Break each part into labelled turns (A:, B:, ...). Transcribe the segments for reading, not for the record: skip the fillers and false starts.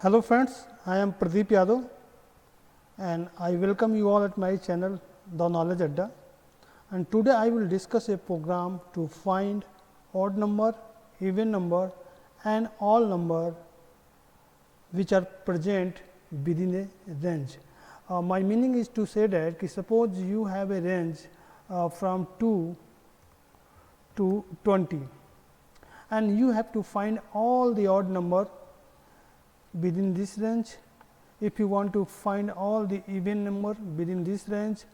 A: Hello friends, I am Pradeep Yadav and I welcome you all at my channel The Knowledge Adda, and today I will discuss a program to find odd number, even number and all number which are present within a range. My meaning is to say that suppose you have a range from 2 to 20 and you have to find all the odd number within this range. If you want to find all the even number within this range,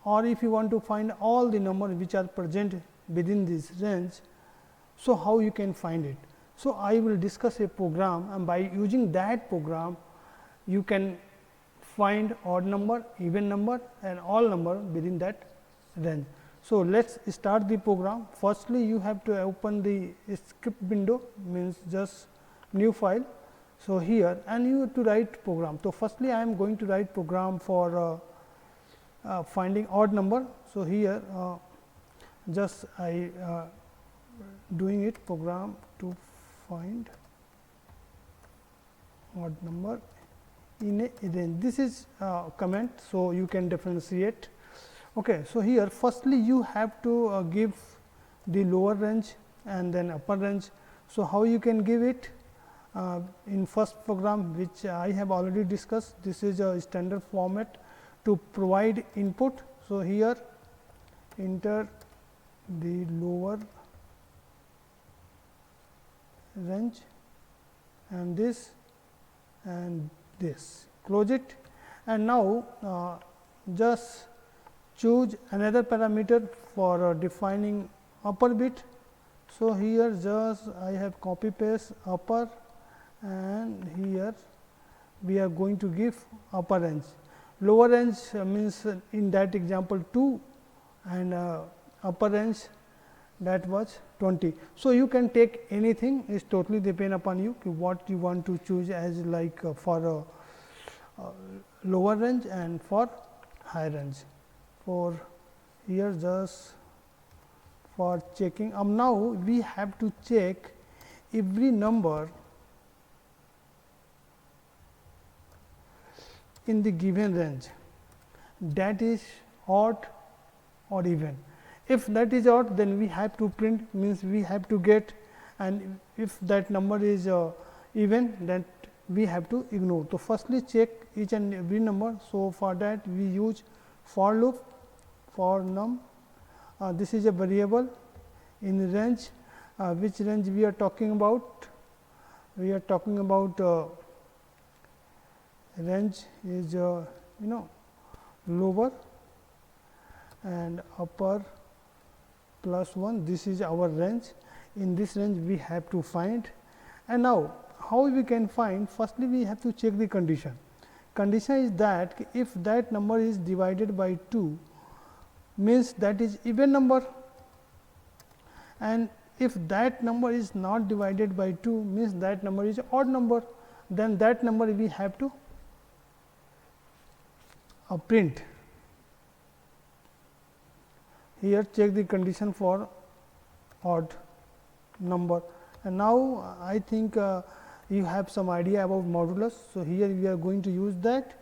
A: or if you want to find all the number which are present within this range, so how you can find it? So, I will discuss a program, and by using that program you can find odd number, even number and all number within that range. So, let us start the program. Firstly, you have to open the script window, means just new file. So, here and you have to write program. So, firstly I am going to write program for finding odd number. So, here just I doing it program to find odd number in a range. This is comment. So, you can differentiate. Okay. So, here firstly you have to give the lower range and then upper range. So, how you can give it? In first program which I have already discussed, this is a standard format to provide input. So, here enter the lower range and this, close it, and now just choose another parameter for defining upper bit. So, here just I have copy paste upper, and here we are going to give upper range. Lower range means in that example 2 and upper range that was 20. So, you can take anything, is totally depend upon you what you want to choose as like for lower range and for high range. For here just for checking, now we have to check every number in the given range, that is odd or even. If that is odd, then we have to print, means we have to get, and if that number is even, that we have to ignore. So, firstly check each and every number. So, for that we use for loop for num. This is a variable in range. Which range we are talking about? We are talking about range is lower and upper plus 1. This is our range. In this range we have to find, and now how we can find? Firstly we have to check the condition. Condition is that if that number is divided by 2, means that is even number, and if that number is not divided by 2, means that number is odd number, then that number we have to print. Here check the condition for odd number, and now I think you have some idea about modulus. So, here we are going to use that,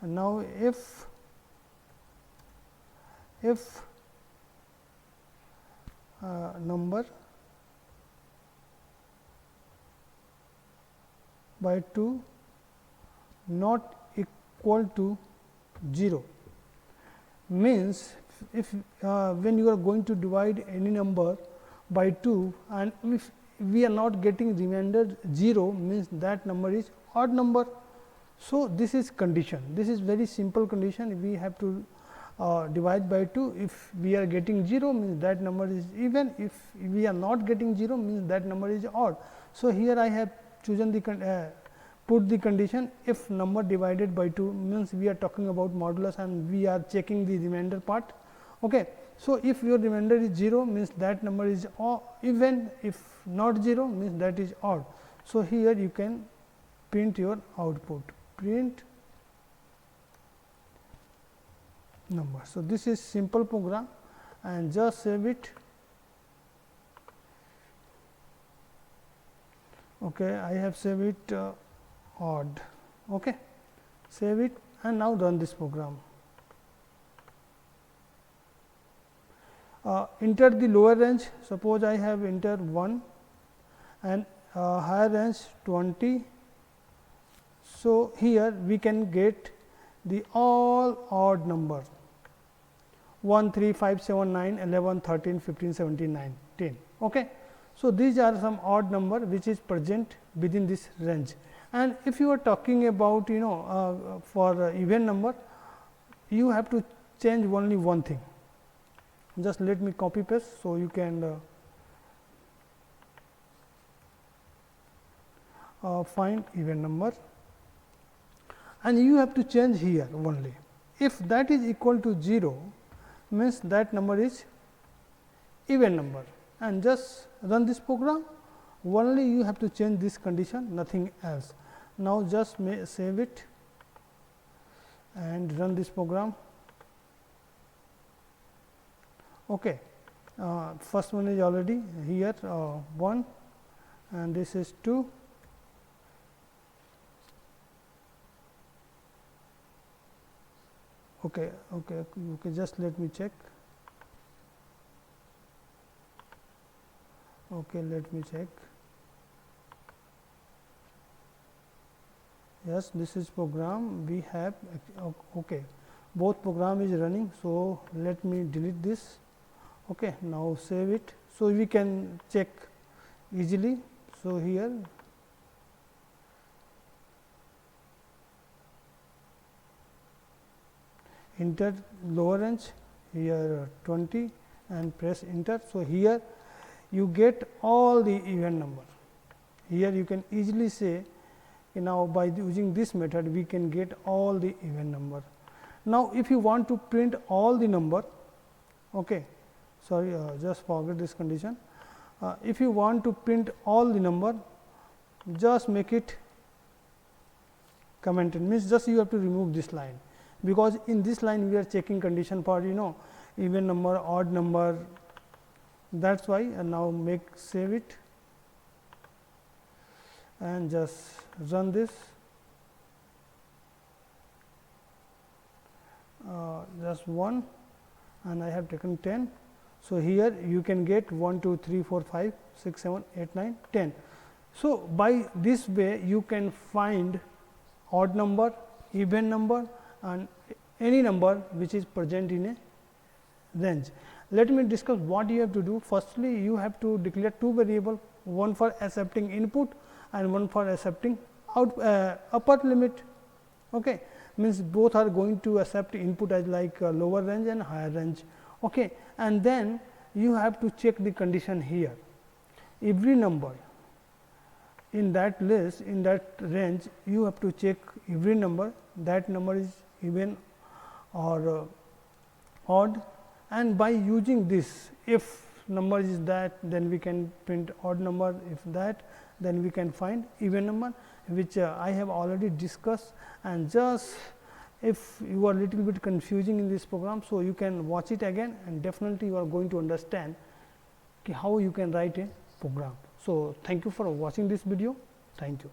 A: and now if number by 2 not equal to 0, means if when you are going to divide any number by 2 and if we are not getting remainder 0, means that number is odd number. So, this is condition. This is very simple condition. We have to divide by 2. If we are getting 0, means that number is even. If we are not getting 0, means that number is odd. So, here I have chosen the put the condition if number divided by 2, means we are talking about modulus and we are checking the remainder part. Okay. So, if your remainder is 0, means that number is even, if not 0, means that is odd. So, here you can print your output, print number. So, this is simple program and just save it. Okay, I have saved it. odd. Okay. Save it and now run this program. Enter the lower range, suppose I have entered 1 and higher range 20. So, here we can get the all odd number 1, 3, 5, 7, 9, 11, 13, 15, 17, 9, 10. Okay. So, these are some odd number which is present within this range, and if you are talking about for even number, you have to change only one thing. Just let me copy paste. So, you can find even number and you have to change here only. If that is equal to 0 means that number is even number, and just run this program. Only you have to change this condition, nothing else. Now, just save it and run this program. Okay. First one is already here 1 and this is 2. Okay, just let me check. Okay, let me check. Yes, this is program we have. Okay, both program is running. So, let me delete this. Okay, now save it. So, we can check easily. So, here enter lower range, here 20 and press enter. So, here you get all the even number. Here you can easily say now by using this method we can get all the even number. Now, if you want to print all the number, okay, sorry, just forget this condition. If you want to print all the number, just make it commented, means just you have to remove this line, because in this line we are checking condition for even number, odd number. That is why, and now save it and just run this. Just 1 and I have taken 10. So, here you can get 1, 2, 3, 4, 5, 6, 7, 8, 9, 10. So, by this way you can find odd number, even number and any number which is present in a range. Let me discuss what you have to do. Firstly, you have to declare two variables, one for accepting input and one for accepting upper limit. Okay. Means both are going to accept input as like lower range and higher range. Okay. And then you have to check the condition here. Every number in that list, in that range, you have to check every number, that number is even or odd, and by using this, if number is that, then we can print odd number, if that, then we can find even number, which I have already discussed. And just if you are little bit confusing in this program, so you can watch it again and definitely you are going to understand how you can write a program. So, thank you for watching this video. Thank you.